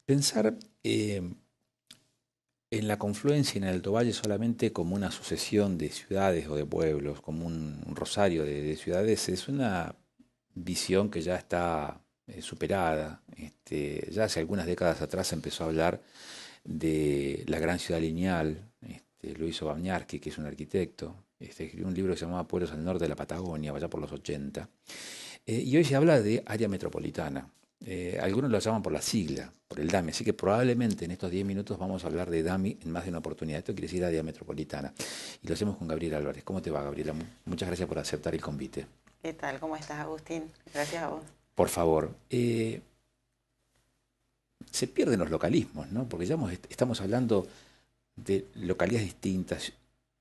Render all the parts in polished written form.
Pensar en la confluencia y en el Alto Valle solamente como una sucesión de ciudades o de pueblos, como un rosario de ciudades, es una visión que ya está superada. Ya hace algunas décadas atrás se empezó a hablar de la gran ciudad lineal. Lo hizo Bañarski, que es un arquitecto. Escribió un libro que se llamaba Pueblos al norte de la Patagonia, allá por los 80. Y hoy se habla de área metropolitana. Algunos lo llaman por la sigla, por el DAMI, así que probablemente en estos 10 minutos vamos a hablar de DAMI en más de una oportunidad. Esto quiere decir área metropolitana. Y lo hacemos con Gabriela Álvarez. ¿Cómo te va, Gabriela? Muchas gracias por aceptar el convite. ¿Qué tal? ¿Cómo estás, Agustín? Gracias a vos. Por favor, se pierden los localismos, ¿no? Porque ya estamos hablando de localidades distintas,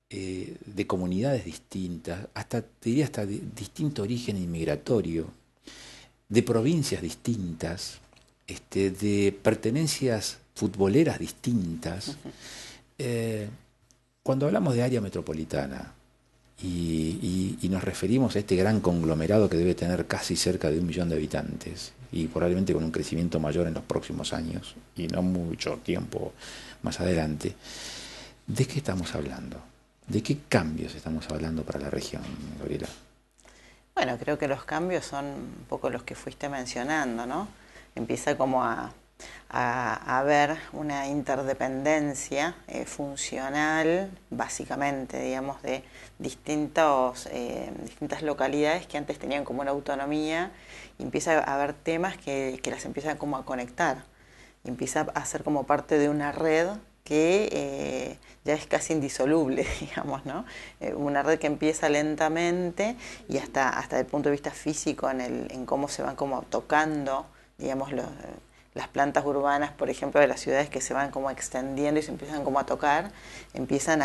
de comunidades distintas, hasta, te diría, hasta de distinto origen inmigratorio, de provincias distintas, de pertenencias futboleras distintas. Eh, Cuando hablamos de área metropolitana y nos referimos a este gran conglomerado que debe tener casi cerca de 1 millón de habitantes y probablemente con un crecimiento mayor en los próximos años y no mucho tiempo más adelante, ¿de qué estamos hablando? ¿De qué cambios estamos hablando para la región, Gabriela? Bueno, creo que los cambios son un poco los que fuiste mencionando, ¿no? Empieza como a haber una interdependencia funcional, básicamente, digamos, de distintas localidades que antes tenían como una autonomía, y empieza a haber temas que las empiezan como a conectar, y empieza a ser como parte de una red que ya es casi indisoluble, digamos, ¿no? Una red que empieza lentamente y hasta el punto de vista físico en cómo se van como tocando, digamos, las plantas urbanas, por ejemplo, de las ciudades que se van como extendiendo y se empiezan como a tocar, empiezan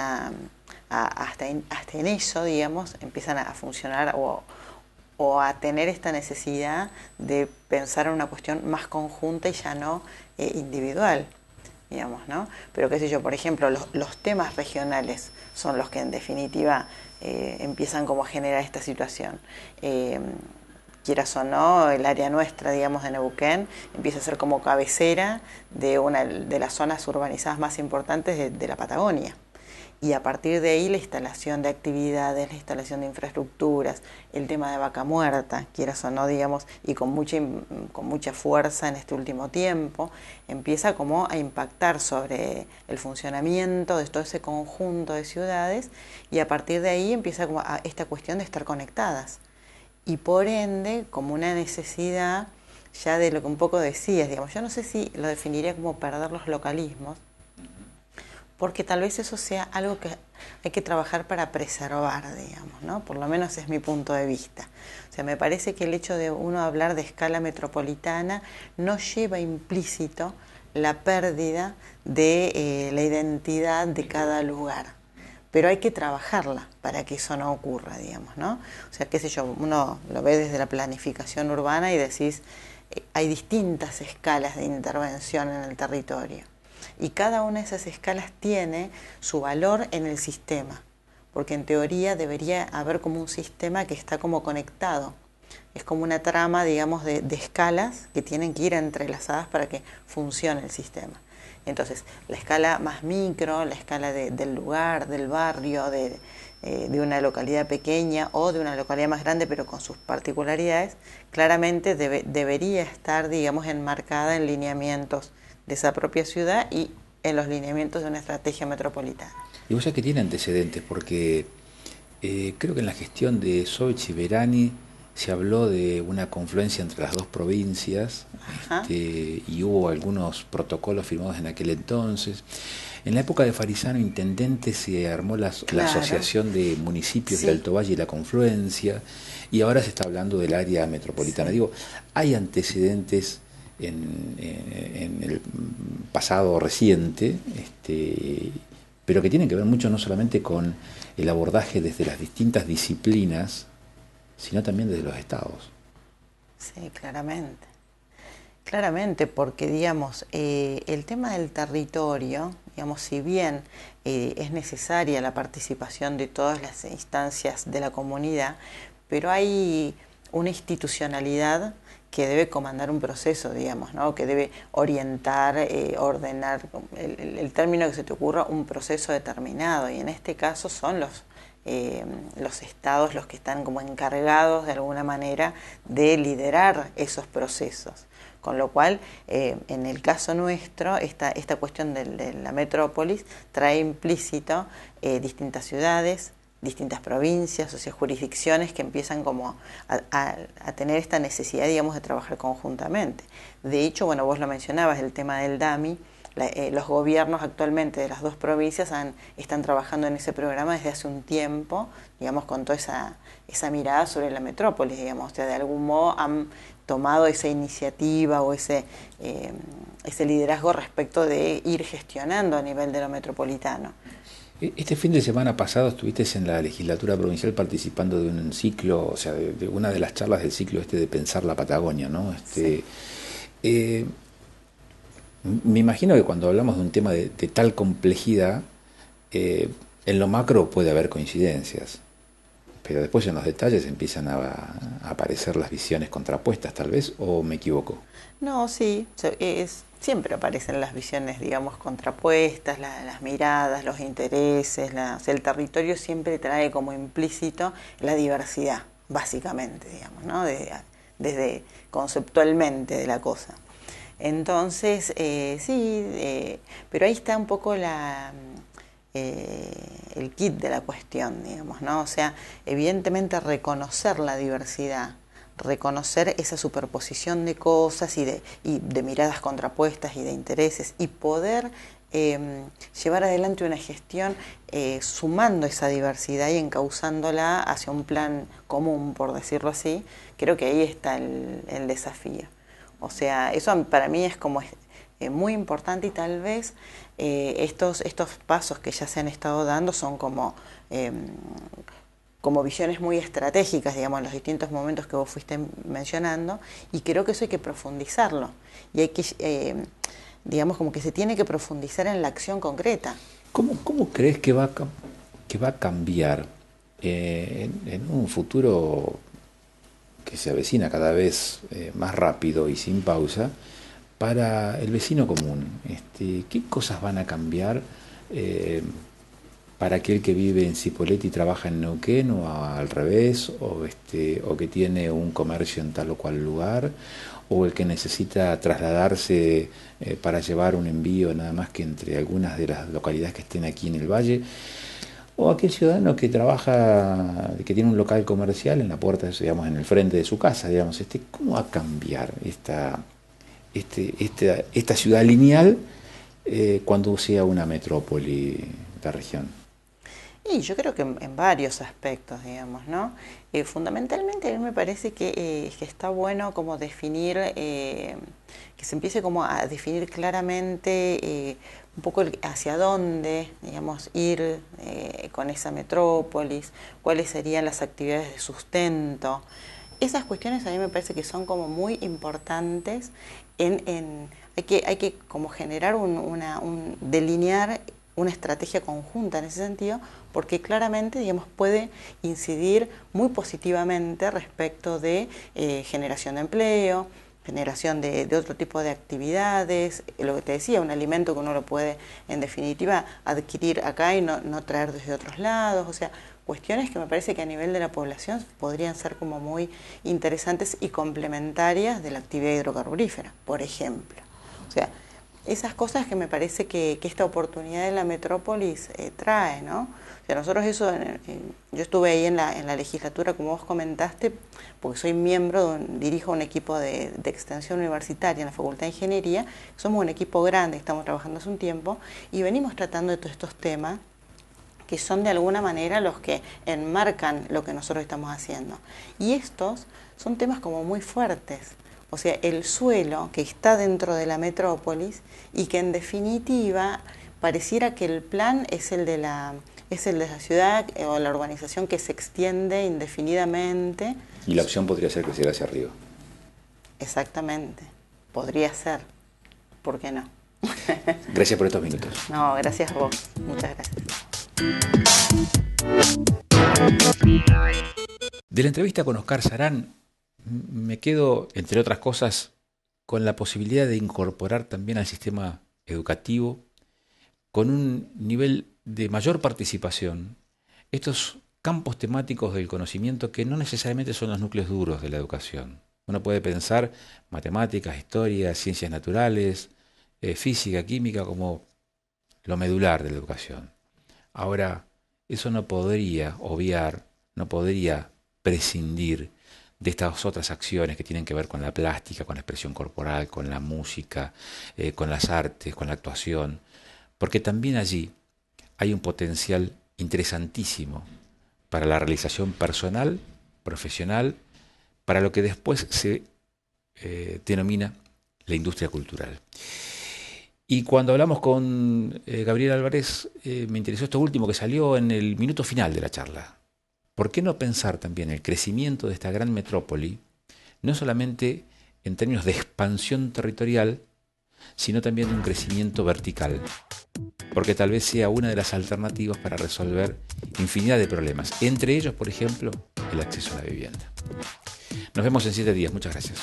hasta en eso, digamos, empiezan a funcionar o a tener esta necesidad de pensar en una cuestión más conjunta y ya no individual, digamos, ¿no? Pero qué sé yo, por ejemplo, los temas regionales son los que en definitiva empiezan como a generar esta situación. Quieras o no, el área nuestra, digamos, de Neuquén, empieza a ser como cabecera de una de las zonas urbanizadas más importantes de la Patagonia. Y a partir de ahí la instalación de actividades, la instalación de infraestructuras, el tema de vaca muerta, quieras o no, digamos, y con mucha fuerza en este último tiempo, empieza como a impactar sobre el funcionamiento de todo ese conjunto de ciudades, y a partir de ahí empieza como esta cuestión de estar conectadas. Y por ende, como una necesidad ya de lo que un poco decías, digamos, yo no sé si lo definiría como perder los localismos, porque tal vez eso sea algo que hay que trabajar para preservar, digamos, ¿no? Por lo menos es mi punto de vista. O sea, me parece que el hecho de uno hablar de escala metropolitana no lleva implícito la pérdida de la identidad de cada lugar. Pero hay que trabajarla para que eso no ocurra, digamos, ¿no? O sea, qué sé yo, uno lo ve desde la planificación urbana y decís, hay distintas escalas de intervención en el territorio. Y cada una de esas escalas tiene su valor en el sistema, porque en teoría debería haber como un sistema que está como conectado. Es como una trama, digamos, de escalas que tienen que ir entrelazadas para que funcione el sistema. Entonces, la escala más micro, la escala del lugar, del barrio, de una localidad pequeña o de una localidad más grande, pero con sus particularidades, claramente debería estar, digamos, enmarcada en lineamientos de esa propia ciudad y en los lineamientos de una estrategia metropolitana. Y vos sabés que tiene antecedentes, porque creo que en la gestión de Sovich y Berani se habló de una confluencia entre las dos provincias, Ajá, y hubo algunos protocolos firmados en aquel entonces. En la época de Farisano, intendente, se armó la claro, Asociación de Municipios del sí, Alto Valle y la Confluencia, y ahora se está hablando del área metropolitana. sí. Digo, hay antecedentes en el pasado reciente, pero que tienen que ver mucho no solamente con el abordaje desde las distintas disciplinas, sino también desde los estados. Sí, claramente. Claramente, porque digamos, el tema del territorio, digamos, si bien es necesaria la participación de todas las instancias de la comunidad, pero hay una institucionalidad que debe comandar un proceso, digamos, ¿no? Que debe orientar, ordenar, el término que se te ocurra, un proceso determinado. Y en este caso son los estados los que están como encargados de alguna manera de liderar esos procesos. Con lo cual, en el caso nuestro, esta cuestión de la metrópolis trae implícito distintas ciudades, distintas provincias, o sea, jurisdicciones que empiezan como a tener esta necesidad, digamos, de trabajar conjuntamente. De hecho, bueno, vos lo mencionabas, el tema del DAMI, los gobiernos actualmente de las dos provincias están trabajando en ese programa desde hace un tiempo, digamos, con toda esa mirada sobre la metrópolis, digamos, o sea, de algún modo han tomado esa iniciativa o ese liderazgo respecto de ir gestionando a nivel de lo metropolitano. Este fin de semana pasado estuviste en la legislatura provincial participando de un ciclo, o sea, de una de las charlas del ciclo de Pensar la Patagonia, ¿no? Sí. Me imagino que cuando hablamos de un tema de tal complejidad, en lo macro puede haber coincidencias, pero después en los detalles empiezan a aparecer las visiones contrapuestas, tal vez, ¿o me equivoco? No, sí, siempre aparecen las visiones, digamos, contrapuestas, las miradas, los intereses, o sea, el territorio siempre trae como implícito la diversidad, básicamente, digamos, ¿no? Desde conceptualmente de la cosa. Entonces, sí, pero ahí está un poco el kit de la cuestión, digamos, ¿no? O sea, evidentemente reconocer la diversidad, reconocer esa superposición de cosas y de miradas contrapuestas y de intereses y poder llevar adelante una gestión sumando esa diversidad y encauzándola hacia un plan común, por decirlo así, creo que ahí está el desafío. O sea, eso para mí es como muy importante y tal vez estos pasos que ya se han estado dando son como visiones muy estratégicas, digamos, en los distintos momentos que vos fuiste mencionando, y creo que eso hay que profundizarlo. Y hay que, digamos, como que se tiene que profundizar en la acción concreta. ¿Cómo crees que va a cambiar en un futuro que se avecina cada vez más rápido y sin pausa para el vecino común? ¿Qué cosas van a cambiar para aquel que vive en Cipolletti y trabaja en Neuquén, o al revés, o que tiene un comercio en tal o cual lugar, o el que necesita trasladarse para llevar un envío nada más que entre algunas de las localidades que estén aquí en el valle, o aquel ciudadano que trabaja, que tiene un local comercial en la puerta, digamos, en el frente de su casa, digamos, ¿cómo va a cambiar esta ciudad lineal cuando sea una metrópoli de región? Y yo creo que en varios aspectos, digamos, ¿no? Fundamentalmente a mí me parece que está bueno como definir, que se empiece como a definir claramente un poco hacia dónde, digamos, ir con esa metrópolis, cuáles serían las actividades de sustento. Esas cuestiones a mí me parece que son como muy importantes hay que como generar delinear una estrategia conjunta en ese sentido, porque claramente, digamos, puede incidir muy positivamente respecto de generación de empleo, generación de otro tipo de actividades, lo que te decía, un alimento que uno lo puede, en definitiva, adquirir acá y no traer desde otros lados, o sea, cuestiones que me parece que a nivel de la población podrían ser como muy interesantes y complementarias de la actividad hidrocarburífera, por ejemplo. O sea, esas cosas que me parece que esta oportunidad de la metrópolis trae, ¿no? O sea, nosotros eso, yo estuve ahí en la legislatura, como vos comentaste, porque soy miembro, dirijo un equipo de extensión universitaria en la Facultad de Ingeniería, somos un equipo grande, estamos trabajando hace un tiempo, y venimos tratando de todos estos temas, que son de alguna manera los que enmarcan lo que nosotros estamos haciendo. Y estos son temas como muy fuertes. O sea, el suelo que está dentro de la metrópolis y que en definitiva pareciera que el plan es el de la ciudad o la urbanización que se extiende indefinidamente. Y la opción podría ser crecer hacia arriba. Exactamente, podría ser. ¿Por qué no? Gracias por estos minutos. No, gracias a vos. Muchas gracias. De la entrevista con Oscar Sarán me quedo, entre otras cosas, con la posibilidad de incorporar también al sistema educativo, con un nivel de mayor participación, estos campos temáticos del conocimiento que no necesariamente son los núcleos duros de la educación. Uno puede pensar matemáticas, historia, ciencias naturales, física, química como lo medular de la educación. Ahora, eso no podría obviar, no podría prescindir de estas otras acciones que tienen que ver con la plástica, con la expresión corporal, con la música, con las artes, con la actuación, porque también allí hay un potencial interesantísimo para la realización personal, profesional, para lo que después se denomina la industria cultural. Y cuando hablamos con Gabriel Álvarez, me interesó esto último que salió en el minuto final de la charla. ¿Por qué no pensar también el crecimiento de esta gran metrópoli, no solamente en términos de expansión territorial, sino también de un crecimiento vertical? Porque tal vez sea una de las alternativas para resolver infinidad de problemas, entre ellos, por ejemplo, el acceso a la vivienda. Nos vemos en 7 días. Muchas gracias.